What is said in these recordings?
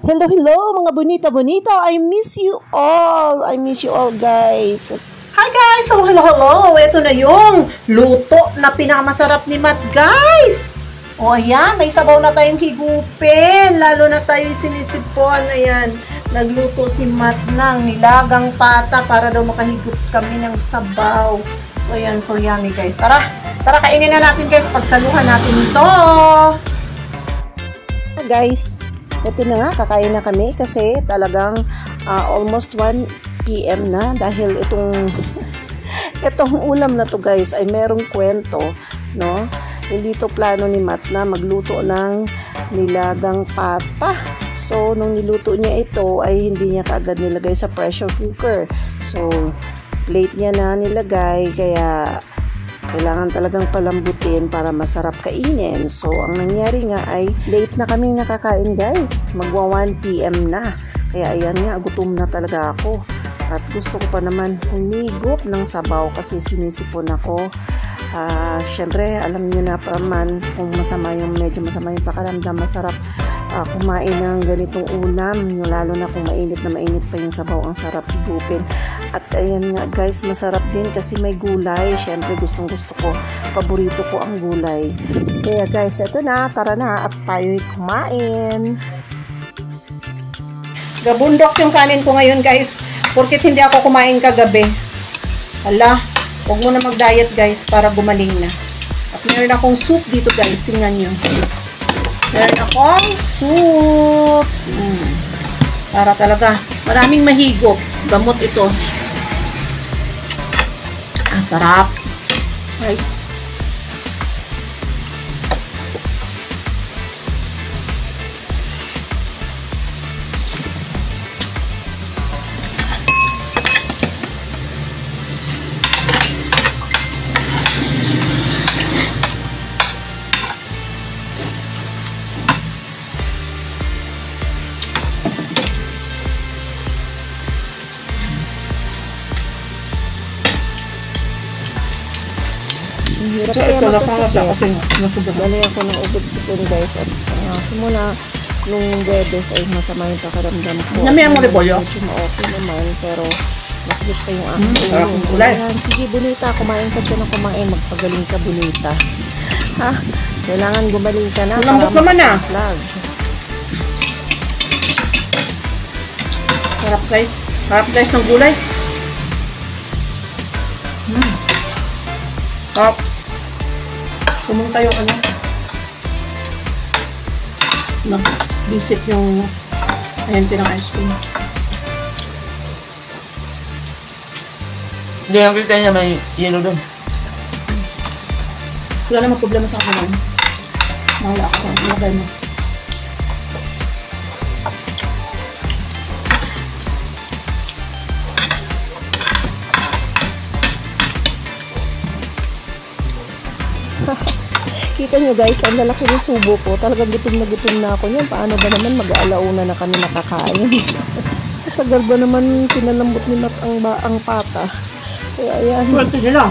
Hello, hello mga bonita-bonita. I miss you all. I miss you all, guys. Hi guys! Hello, hello, hello! Ito na yung luto na pinakamasarap ni Matt, guys! O ayan, may sabaw na tayong higupin. Lalo na tayong sinisipon. Ayan, nagluto si Matt ng nilagang pata para daw makahigup kami ng sabaw. So ayan, so yummy guys. Tara, kainin na natin guys. Pagsaluhan natin ito. Guys, ito na nga, kakain na kami kasi talagang almost 1 PM na dahil itong ulam na to guys ay merong kwento, no? Hindi to plano ni Matt na magluto ng nilagang pata. So, nung niluto niya ito ay hindi niya kaagad nilagay sa pressure cooker. So, late niya na nilagay kaya kailangan talagang palambutin para masarap kainin. So, ang nangyari nga ay late na kaming nakakain guys. Magwa 1 PM na. Kaya ayan nga, gutom na talaga ako. At gusto ko pa naman humigop ng sabaw kasi sinisipon ako. Syempre, alam niyo na pa man kung medyo masama yung pakaramdam, masarap kumain ng ganitong ulam, lalo na kung mainit na mainit pa yung sabaw, ang sarap higupin. At ayan nga guys, masarap din kasi may gulay. Syempre, gustong gusto ko, paborito ko ang gulay. Kaya guys, eto na, tara na at tayo'y kumain. Gabundok yung kanin ko ngayon guys. Porkit hindi ako kumain kagabi. Hala, huwag mo na mag-diet guys para gumaling na. At meron akong soup dito guys. Tingnan nyo. Meron akong soup. Para talaga maraming mahigop. Gamot ito. Sarap. Right. Hirap kaya magkasakit. Dali ako ng ugot sipon guys. At simula nung Webes ay masama yung pakaramdam ko. Namiyang mo repolyo? Medyo ma-okay naman pero masakit pa yung aking ulo. Ayan, sige Bonita, kumain ka dyan ng kumain. Magpagaling ka Bonita. Ha? Kailangan gumaling ka na. Lambot naman na. Flag. Harap guys. Harap guys ng gulay. Harap. Pumunta yung nag-visit yung ayente ng ice cream. Hindi, ang kita niya may yelo doon. Wala namang problema sa akin. Mahala ako. Malagay mo. Kita nyo guys, ang lalaki ng subo ko. Talagang gutom na ako niyan. Paano ba naman mag-aalauna na kami nakakain? Sa tagal ba naman pinalambot ni Matt ang pata? Kaya ayan,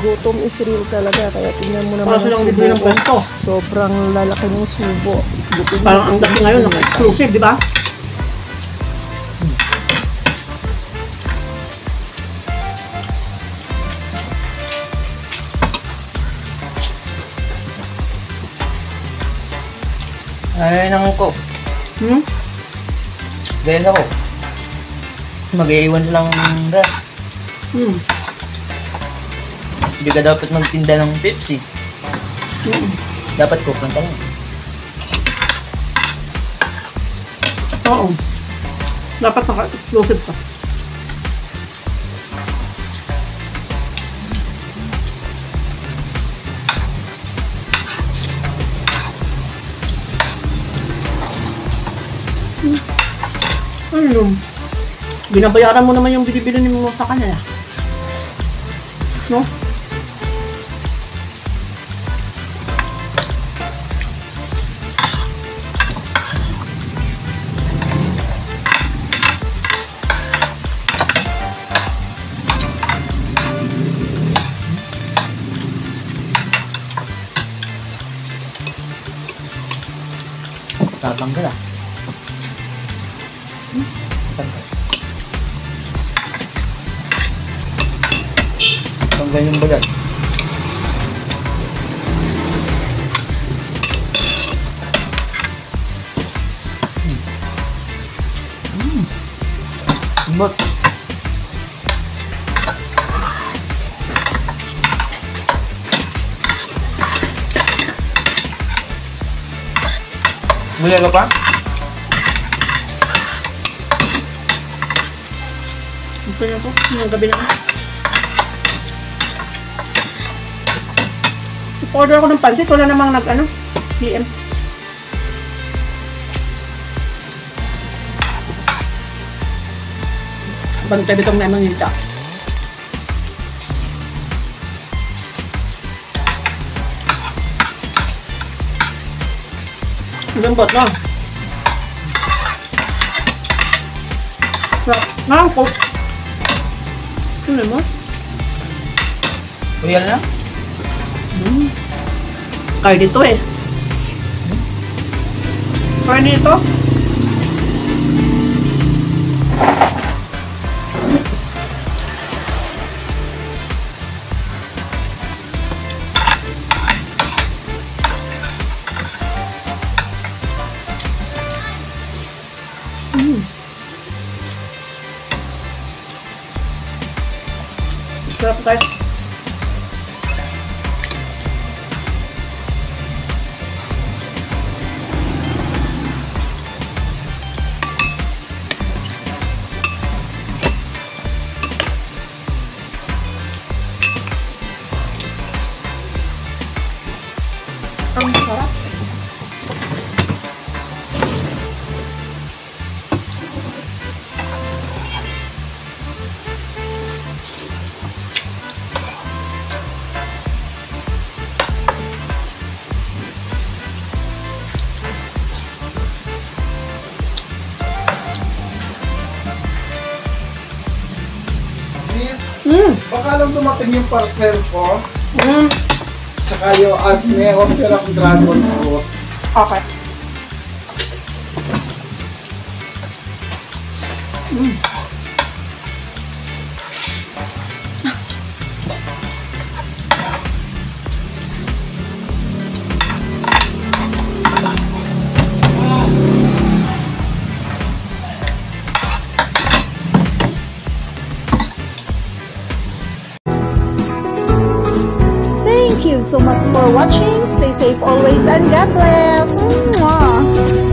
gutom is real talaga. Kaya tingnan mo naman ang subo ko. Sobrang lalaki ng subo. Parang ang laki ngayon, exclusive, di ba? Ay, nang ko. Dahil ako. Mag-iiwan lang na. Hindi ka dapat magtinda ng Pepsi. Dapat ko lang mo. Oo. Dapat naka-exclusive ka. Binabayaran mo naman yung binibili mo sa kanya. No? Tatanggal ah. Tanggal yung balat. Lembut. Boleh apa, Pak? Ito na po, yung gabi na. Order ako ng pansit, wala namang PM. Bang tayo itong naman yung ta. Lambot na. Nangkot. Ano mo? Real na? Kaya dito eh. Kaya dito. Sarap guys. Ang sarap. Baka lang dumating yung parcel ko. Tsaka yung may order akong dragon fruit. Okay. Thank you so much for watching. Stay safe always and God bless. Mwah.